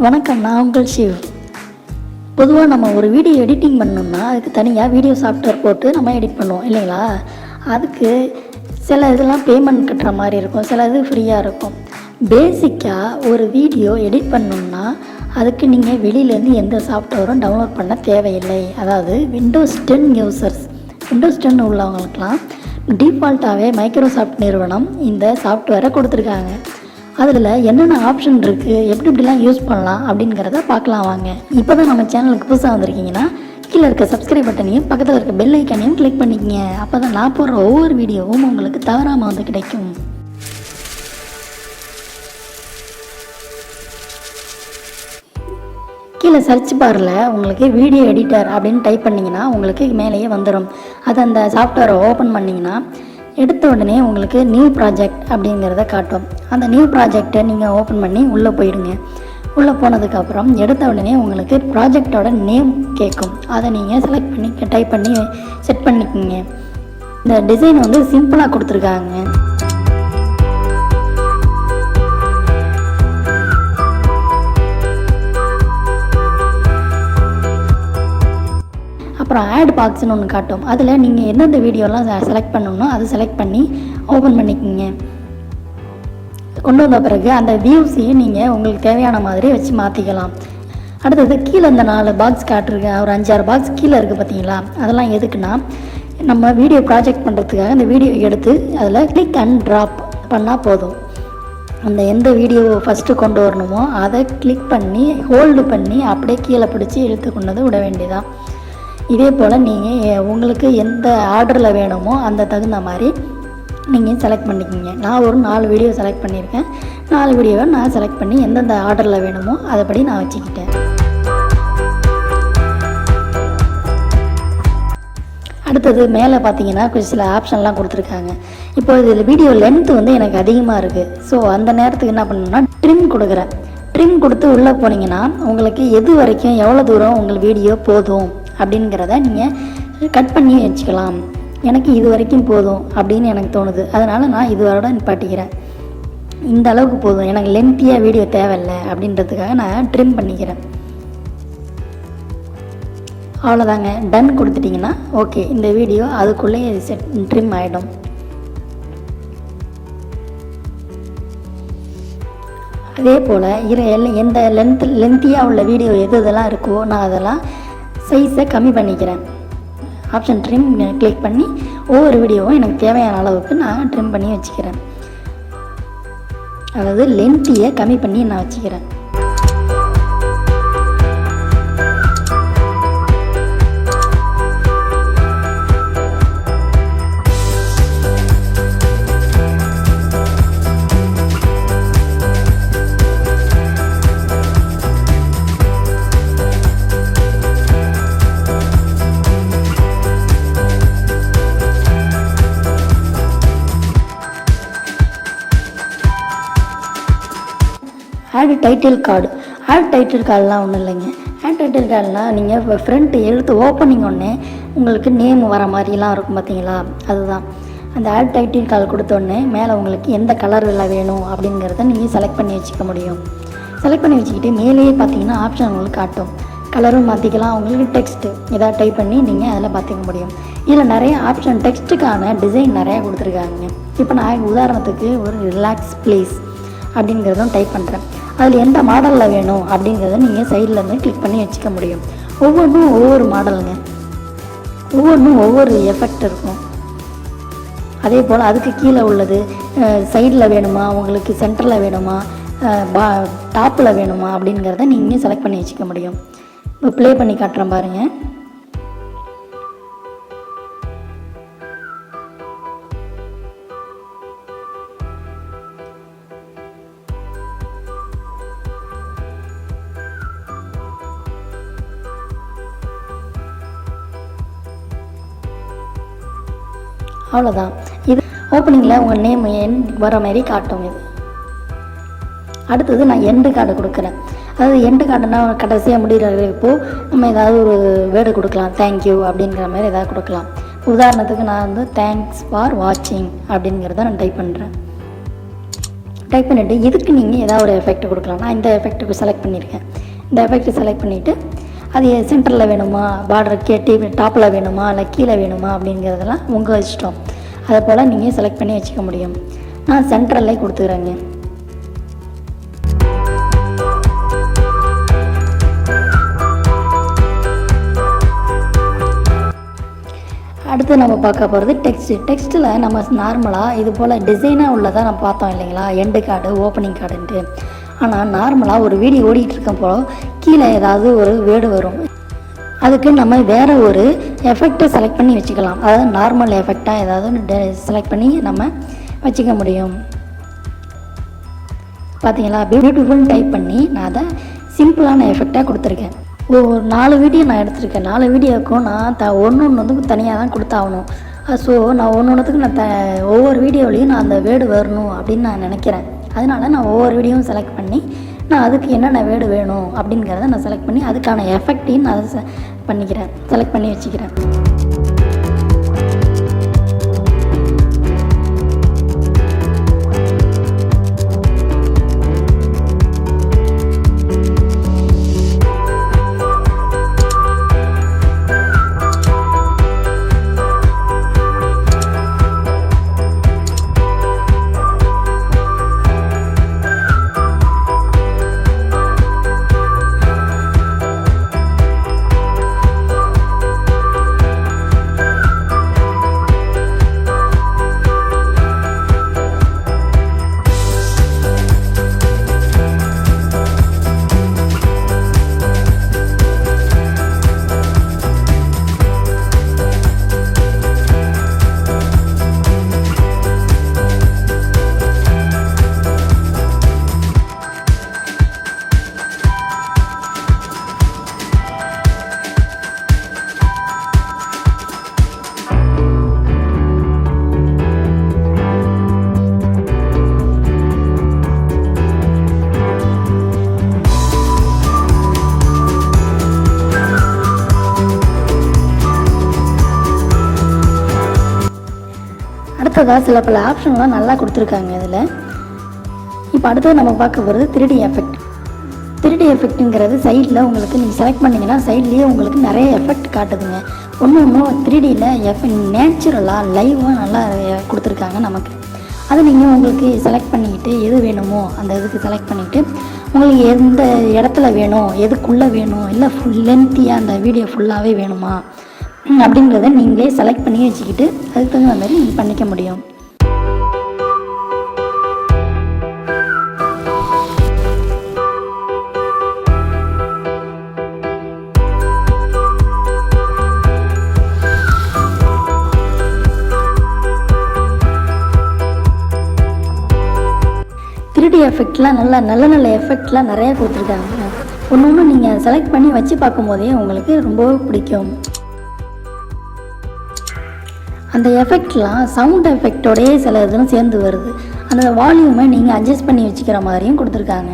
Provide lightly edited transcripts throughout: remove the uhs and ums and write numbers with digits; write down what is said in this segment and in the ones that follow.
வணக்கம், நான் உங்கள் ஷிவ். பொதுவாக நம்ம ஒரு வீடியோ எடிட்டிங் பண்ணோம்னா அதுக்கு தனியாக வீடியோ சாஃப்ட்வேர் போட்டு நம்ம எடிட் பண்ணுவோம் இல்லைங்களா? அதுக்கு சில இதெல்லாம் பேமெண்ட் கட்டுற மாதிரி இருக்கும், சில இது ஃப்ரீயாக இருக்கும். பேசிக்காக ஒரு வீடியோ எடிட் பண்ணோம்னா அதுக்கு நீங்கள் வெளியிலேருந்து எந்த சாஃப்ட்வேரும் டவுன்லோட் பண்ண தேவையில்லை. அதாவது விண்டோஸ் 10 உள்ளவங்களுக்கெலாம் டிஃபால்ட்டாகவே மைக்ரோசாஃப்ட் நிறுவனம் இந்த சாஃப்ட்வேரை கொடுத்துருக்காங்க. அதில் என்னென்ன ஆப்ஷன் இருக்குது, எப்படிலாம் யூஸ் பண்ணலாம் அப்படிங்கிறத பார்க்கலாம் வாங்க. இப்போ தான் நம்ம சேனலுக்கு புதுசாக வந்திருக்கீங்கன்னா கீழே இருக்க சப்ஸ்கிரைப் பட்டனையும் பக்கத்தில் இருக்க பெல் ஐக்கானையும் கிளிக் பண்ணிக்கங்க. அப்போ தான் நான் போடுற ஒவ்வொரு வீடியோவும் உங்களுக்கு தவறாமல் வந்து கிடைக்கும். கீழே சர்ச் பாரில் உங்களுக்கு வீடியோ எடிட்டர் அப்படின்னு டைப் பண்ணிங்கன்னா உங்களுக்கு மேலேயே வந்துடும். அது அந்த சாஃப்ட்வேரை ஓப்பன் பண்ணிங்கன்னா எடுத்த உடனே உங்களுக்கு நியூ ப்ராஜெக்ட் அப்படிங்கிறத காட்டும். அந்த நியூ ப்ராஜெக்டை நீங்கள் ஓப்பன் பண்ணி உள்ளே போயிடுங்க. உள்ளே போனதுக்கப்புறம் எடுத்த உடனே உங்களுக்கு ப்ராஜெக்டோட நேம் கேட்கும். அதை நீங்கள் செலக்ட் பண்ணி டைப் பண்ணி செட் பண்ணிக்கோங்க. இந்த டிசைன் வந்து சிம்பிளாக கொடுத்துருக்காங்க. அப்புறம் ஆட் பாக்ஸ்னு ஒன்று காட்டும். அதில் நீங்கள் எந்தெந்த வீடியோலாம் செலக்ட் பண்ணணும்னோ அதை செலக்ட் பண்ணி ஓப்பன் பண்ணிக்கோங்க. கொண்டு வந்த பிறகு அந்த வியூஸையும் நீங்கள் உங்களுக்கு தேவையான மாதிரி வச்சு மாற்றிக்கலாம். அடுத்தது கீழே இந்த 4 பாக்ஸ் காட்டிருக்கு, ஒரு 5-6 பாக்ஸ் கீழே இருக்குது பார்த்தீங்களா? அதெல்லாம் எதுக்குன்னா நம்ம வீடியோ ப்ராஜெக்ட் பண்ணுறதுக்காக இந்த வீடியோ எடுத்து அதில் கிளிக் அண்ட் ட்ராப் பண்ணால் போதும். அந்த எந்த வீடியோ ஃபஸ்ட்டு கொண்டு வரணுமோ அதை கிளிக் பண்ணி ஹோல்டு பண்ணி அப்படியே கீழே பிடிச்சி இழுத்து கொண்டு வந்து விட வேண்டியதான். இதே போல் நீங்கள் உங்களுக்கு எந்த ஆர்டரில் வேணுமோ அந்த தகுந்த மாதிரி நீங்கள் செலக்ட் பண்ணிக்கிங்க. நான் ஒரு 4 வீடியோ செலக்ட் பண்ணியிருக்கேன். 4 வீடியோவை நான் செலக்ட் பண்ணி எந்தெந்த ஆர்டரில் வேணுமோ அதைப்படி நான் வச்சுக்கிட்டேன். அடுத்தது மேலே பார்த்தீங்கன்னா சில ஆப்ஷன்லாம் கொடுத்துருக்காங்க. இப்போ இதில் வீடியோ லென்த்து வந்து எனக்கு அதிகமாக இருக்குது. ஸோ அந்த நேரத்துக்கு என்ன பண்ணணும்னா ட்ரிம் கொடுக்குறேன். ட்ரிம் கொடுத்து உள்ளே போனீங்கன்னா உங்களுக்கு எது வரைக்கும் எவ்வளோ தூரம் உங்கள் வீடியோ போதும் அப்படிங்கிறத நீங்கள் கட் பண்ணி வச்சுக்கலாம். எனக்கு இது வரைக்கும் போதும் அப்படின்னு எனக்கு தோணுது. அதனால் நான் இதுவரோட நிப்பாட்டிக்கிறேன். இந்த அளவுக்கு போதும், எனக்கு லென்த்தியாக வீடியோ தேவையில்லை அப்படின்றதுக்காக நான் ட்ரிம் பண்ணிக்கிறேன். அவ்வளோதாங்க, டன் கொடுத்துட்டிங்கன்னா ஓகே, இந்த வீடியோ அதுக்குள்ளே ட்ரிம் ஆகிடும். அதே போல் எந்த லென்த்தியாக உள்ள வீடியோ இதெல்லாம் இருக்கோ நான் அதெல்லாம் சைஸை கம்மி பண்ணிக்கிறேன். ஆப்ஷன் ட்ரிம் கிளிக் பண்ணி ஒவ்வொரு வீடியோவும் எனக்கு தேவையான அளவுக்கு நான் ட்ரிம் பண்ணி வச்சுக்கிறேன். அதாவது லென்த்தியை கம்மி பண்ணி நான் வச்சுக்கிறேன். ஆட் டைட்டில் கார்டெலாம் ஒன்றும் இல்லைங்க. ஆட் டைட்டில் கார்டெலாம் நீங்கள் இப்போ ஃப்ரண்ட் எழுத்து ஓப்பனிங் ஒன்று உங்களுக்கு நேம் வர மாதிரிலாம் இருக்கும் பார்த்தீங்களா? அதுதான் அந்த ஆட் டைட்டில் கார்டு கொடுத்தோடனே மேலே உங்களுக்கு எந்த கலரில் வேணும் அப்படிங்கிறத நீங்கள் செலக்ட் பண்ணி வச்சுக்க முடியும். செலக்ட் பண்ணி வச்சுக்கிட்டு மேலேயே பார்த்தீங்கன்னா ஆப்ஷன் உங்களுக்கு காட்டும். கலரும் மாற்றிக்கலாம். உங்களுக்கு டெக்ஸ்ட்டு எதாவது டைப் பண்ணி நீங்கள் அதில் பார்த்துக்க முடியும். இதில் நிறைய ஆப்ஷன் டெக்ஸ்ட்டுக்கான டிசைன் நிறையா கொடுத்துருக்காங்க. இப்போ நான் உதாரணத்துக்கு ஒரு ரிலாக்ஸ் ப்ளீஸ் அப்படிங்கிறதும் டைப் பண்ணுறேன். அதில் எந்த மாடலில் வேணும் அப்படிங்கிறத நீங்கள் சைடில் இருந்து கிளிக் பண்ணி வச்சுக்க முடியும். ஒவ்வொன்றும் ஒவ்வொரு மாடலுங்க, ஒவ்வொன்றும் ஒவ்வொரு எஃபெக்ட் இருக்கும். அதே போல் அதுக்கு கீழே உள்ளது சைடில் வேணுமா, உங்களுக்கு சென்டரில் வேணுமா, டாப்பில் வேணுமா அப்படிங்கிறத நீங்கள் செலக்ட் பண்ணி வச்சுக்க முடியும். இப்போ ப்ளே பண்ணி காட்டுறேன் பாருங்கள். அவ்வளோதான். இது ஓப்பனிங்கில் உங்கள் நேம் வர மாதிரி காட்டும். இது அடுத்தது நான் எண்டு கார்டு கொடுக்குறேன். அதாவது எண்டு கார்டுனா கடைசியாக முடிகிறப்போ நம்ம ஏதாவது ஒரு வேர்டு கொடுக்கலாம். தேங்க்யூ அப்படிங்கிற மாதிரி ஏதாவது கொடுக்கலாம். உதாரணத்துக்கு நான் வந்து தேங்க்ஸ் ஃபார் வாட்சிங் அப்படிங்கிறத நான் டைப் பண்ணுறேன். டைப் பண்ணிவிட்டு இதுக்கு நீங்கள் ஏதாவது ஒரு எஃபெக்ட் கொடுக்கலாம். நான் இந்த எஃபெக்ட்டுக்கு செலக்ட் பண்ணியிருக்கேன். இந்த எஃபெக்ட் செலக்ட் பண்ணிவிட்டு அது சென்டரில் வேணுமா, பார்டர் டாப்பில் வேணுமா, இல்லை கீழே வேணுமா அப்படிங்கிறதெல்லாம் உங்கள் இஷ்டம். அதை போல் நீங்கள் செலக்ட் பண்ணி வச்சுக்க முடியும். நான் சென்டரில் கொடுத்துக்கிறேங்க. அடுத்து நம்ம பார்க்க போகிறது டெக்ஸ்ட்டில் நம்ம நார்மலாக இது போல் டிசைனாக உள்ளதாக நம்ம பார்த்தோம் இல்லைங்களா, எண்டு கார்டு ஓப்பனிங் கார்டுன்ட்டு. ஆனால் நார்மலாக ஒரு வீடியோ ஓடிட்டு இருக்கப்போ கீழே ஏதாவது ஒரு வேர்டு வரும். அதுக்கு நம்ம வேறு ஒரு எஃபெக்டை செலக்ட் பண்ணி வச்சுக்கலாம். அதாவது நார்மல் எஃபெக்டாக ஏதாவது செலக்ட் பண்ணி நம்ம வச்சுக்க முடியும். பார்த்தீங்களா, பியூட்டிஃபுல் டைப் பண்ணி நான் அதை சிம்பிளான எஃபெக்டாக கொடுத்துருக்கேன். ஒரு 4 வீடியோ நான் எடுத்திருக்கேன். 4 வீடியோவுக்கும் நான் ஒன்று வந்து தனியாக தான் கொடுத்தாகணும். ஸோ நான் ஒன்றுத்துக்கு ஒவ்வொரு வீடியோவிலையும் நான் அந்த வேர்டு வரணும் அப்படின்னு நான் நினைக்கிறேன். அதனால நான் ஒவ்வொரு வீடியோவும் செலக்ட் பண்ணி நான் அதுக்கு என்னென்ன வேர்டு வேணும் அப்படிங்கிறத நான் செலக்ட் பண்ணி அதுக்கான எஃபெக்டையும் நான் செலக்ட் பண்ணி வச்சுக்கிறேன். அடுத்ததாக சில பல ஆப்ஷன்லாம் நல்லா கொடுத்துருக்காங்க இதில். இப்போ அடுத்தது நம்ம பார்க்க போகிறது 3D எஃபெக்ட். 3D எஃபெக்ட்டுங்கிறது சைடில் உங்களுக்கு நீங்கள் செலக்ட் பண்ணிங்கன்னா சைட்லேயே உங்களுக்கு நிறைய எஃபெக்ட் காட்டுதுங்க. ஒன்று 3Dயில் நேச்சுரலாக லைவாக நல்லா கொடுத்துருக்காங்க நமக்கு. அதை நீங்கள் உங்களுக்கு செலக்ட் பண்ணிக்கிட்டு எது வேணுமோ அந்த இதுக்கு செலக்ட் பண்ணிவிட்டு உங்களுக்கு எந்த இடத்துல வேணும், எதுக்குள்ளே வேணும், இல்லை லென்த்தியாக அந்த வீடியோ ஃபுல்லாகவே வேணுமா அப்படிங்கிறத நீங்களே செலக்ட் பண்ணி வச்சுக்கிட்டு அதுக்கு தகுந்த மாதிரி நீங்கள் பண்ணிக்க முடியும். எஃபெக்ட்லாம் நல்ல எஃபெக்ட்லாம் நிறையா கொடுத்துருக்காங்க. ஒன்று நீங்கள் செலக்ட் பண்ணி வச்சு பார்க்கும்போதே உங்களுக்கு ரொம்பவே பிடிக்கும். அந்த எஃபெக்ட்லாம் சவுண்ட் எஃபெக்டோடையே சில இதெல்லாம் சேர்ந்து வருது. அந்த வால்யூமை நீங்கள் அட்ஜஸ்ட் பண்ணி வச்சுக்கிற மாதிரியும் கொடுத்துருக்காங்க.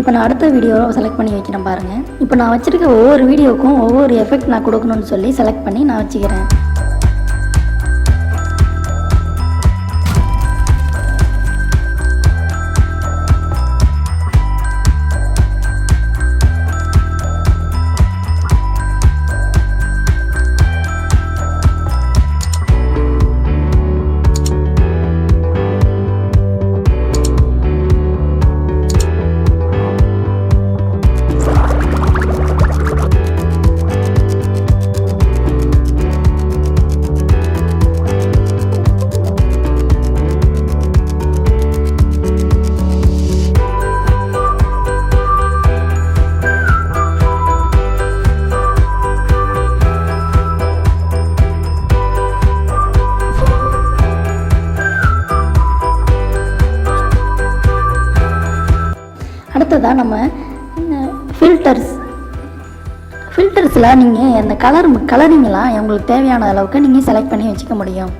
இப்போ நான் அடுத்த வீடியோவை செலக்ட் பண்ணி வைக்கிறேன் பாருங்கள். இப்போ நான் வச்சுருக்க ஒவ்வொரு வீடியோவுக்கும் ஒவ்வொரு எஃபெக்ட் நான் கொடுக்கணும்னு சொல்லி செலக்ட் பண்ணி நான் வச்சுக்கிறேன். அடுத்ததாக நம்ம ஃபில்டர்ஸில் நீங்கள் அந்த கலரிங்கெல்லாம் உங்களுக்கு தேவையான அளவுக்கு நீங்கள் செலக்ட் பண்ணி வச்சுக்க முடியும்.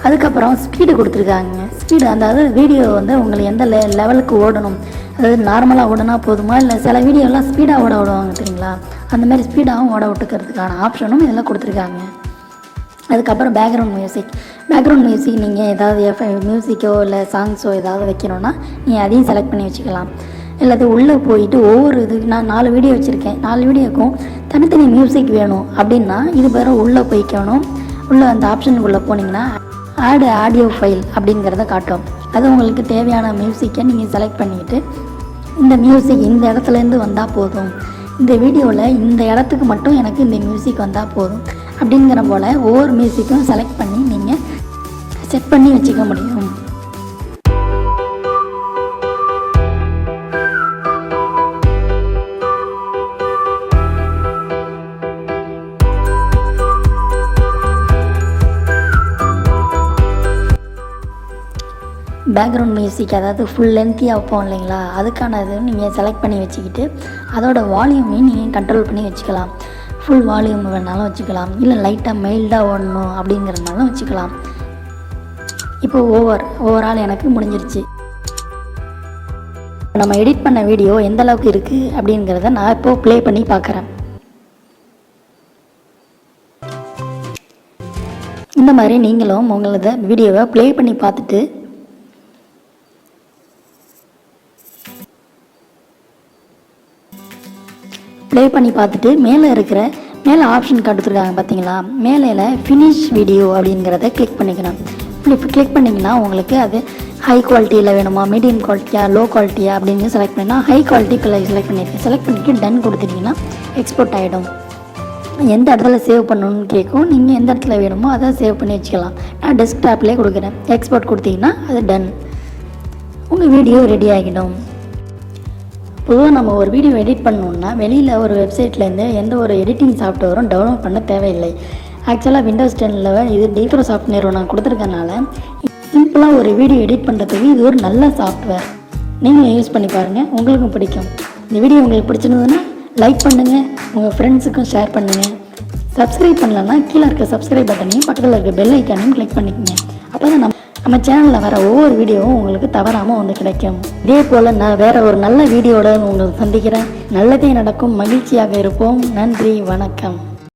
அதுக்கப்புறம் ஸ்பீடு கொடுத்துருக்காங்க. ஸ்பீடு அதாவது வீடியோ வந்து உங்களுக்கு எந்த லெவலுக்கு ஓடணும், அதாவது நார்மலாக ஓடனா போதுமா, இல்லை சில வீடியோலாம் ஸ்பீடாக ஓட விடுவாங்க தெரியுங்களா, அந்த மாதிரி ஸ்பீடாகவும் ஓட விட்டுக்கிறதுக்கான ஆப்ஷனும் இதெல்லாம் கொடுத்துருக்காங்க. அதுக்கப்புறம் பேக்ரவுண்ட் மியூசிக் நீங்கள் ஏதாவது மியூசிக்கோ இல்லை சாங்ஸோ ஏதாவது வைக்கணுன்னா நீங்கள் அதையும் செலக்ட் பண்ணி வச்சுக்கலாம். இல்லாது உள்ளே போயிட்டு ஒவ்வொரு நான் 4 வீடியோ வச்சுருக்கேன், 4 வீடியோக்கும் தனித்தனி மியூசிக் வேணும் அப்படின்னா இது பேர் உள்ளே போய்க்கணும். உள்ளே அந்த ஆப்ஷனுக்குள்ளே போனீங்கன்னா ஆட் ஆடியோ ஃபைல் அப்படிங்கிறத காட்டும். அது உங்களுக்கு தேவையான மியூசிக்கை நீங்கள் செலக்ட் பண்ணிவிட்டு இந்த மியூசிக் இந்த இடத்துலேருந்து வந்தால் போதும், இந்த வீடியோவில் இந்த இடத்துக்கு மட்டும் எனக்கு இந்த மியூசிக் வந்தால் போதும் அப்படிங்கிற போல் ஒவ்வொரு மியூசிக்கும் செலக்ட் பண்ணி நீங்கள் செட் பண்ணி வச்சுக்க முடியும். பேக்ரவுண்ட் மியூசிக் அதாவது ஃபுல் லென்த்தியாக வைப்போம் இல்லைங்களா, அதுக்கான இது நீங்கள் செலக்ட் பண்ணி வச்சுக்கிட்டு அதோட வால்யூமையும் நீங்கள் கண்ட்ரோல் பண்ணி வச்சுக்கலாம். ஃபுல் வால்யூம் வேணாலும் வச்சுக்கலாம், இல்லை லைட்டாக மைல்டாக ஓடணும் அப்படிங்கிறதுனாலும் வச்சுக்கலாம். இப்போ ஓவரால் எனக்கு முடிஞ்சிருச்சு. நம்ம எடிட் பண்ண வீடியோ எந்த அளவுக்கு இருக்குது அப்படிங்கிறத நான் இப்போது ப்ளே பண்ணி பார்க்குறேன். இந்த மாதிரி நீங்களும் உங்களது வீடியோவை ப்ளே பண்ணி பார்த்துட்டு மேலே ஆப்ஷன் கொடுத்துருக்காங்க பார்த்தீங்களா, மேலே ஃபினிஷ் வீடியோ அப்படிங்கிறத கிளிக் பண்ணிக்கணும். கிளிக் பண்ணிங்கன்னா உங்களுக்கு அது ஹை குவாலிட்டியில் வேணுமா, மீடியம் குவாலிட்டியா, லோ குவாலிட்டியா அப்படின்னு செலக்ட் பண்ணிங்கன்னா ஹை குவாலிட்டி செலக்ட் பண்ணியிருக்கேன். செலக்ட் பண்ணிவிட்டு டன் கொடுத்துட்டிங்கன்னா எக்ஸ்போர்ட் ஆகிடும். எந்த இடத்துல சேவ் பண்ணணும்னு கேட்கும், நீங்கள் எந்த இடத்துல வேணுமோ அதை சேவ் பண்ணி வச்சுக்கலாம். நான் டெஸ்க்டாப்லேயே கொடுக்குறேன். எக்ஸ்போர்ட் கொடுத்தீங்கன்னா அது டன், உங்கள் வீடியோ ரெடி ஆகிடும். பொதுவாக நம்ம ஒரு வீடியோ எடிட் பண்ணணுன்னா வெளியில் ஒரு வெப்சைட்லேருந்து எந்த ஒரு எடிட்டிங் சாஃப்ட்வேரும் டவுன்லோட் பண்ண தேவையில்லை. ஆக்சுவலாக விண்டோஸ் 10 இது மைக்ரோசாஃப்ட் நிறுவனம் கொடுத்துருக்கனால சிம்பிளாக ஒரு வீடியோ எடிட் பண்ணுறதுக்கு இது ஒரு நல்ல சாஃப்ட்வேர். நீங்களும் யூஸ் பண்ணி பாருங்கள், உங்களுக்கும் பிடிக்கும். இந்த வீடியோ உங்களுக்கு பிடிச்சிருந்ததுன்னா லைக் பண்ணுங்கள், உங்கள் ஃப்ரெண்ட்ஸுக்கும் ஷேர் பண்ணுங்கள். சப்ஸ்கிரைப் பண்ணலன்னா கீழே இருக்க சப்ஸ்கிரைப் பட்டனையும் பக்கத்தில் இருக்க பெல் ஐக்கானையும் கிளிக் பண்ணிக்கோங்க. அப்போ தான் நம்ம சேனலில் வர ஒவ்வொரு வீடியோவும் உங்களுக்கு தவறாமல் வந்து கிடைக்கும். இதே போல் நான் வேறு ஒரு நல்ல வீடியோட உங்களுக்கு சந்திக்கிறேன். நல்லதே நடக்கும், மகிழ்ச்சியாக இருப்போம். நன்றி, வணக்கம்.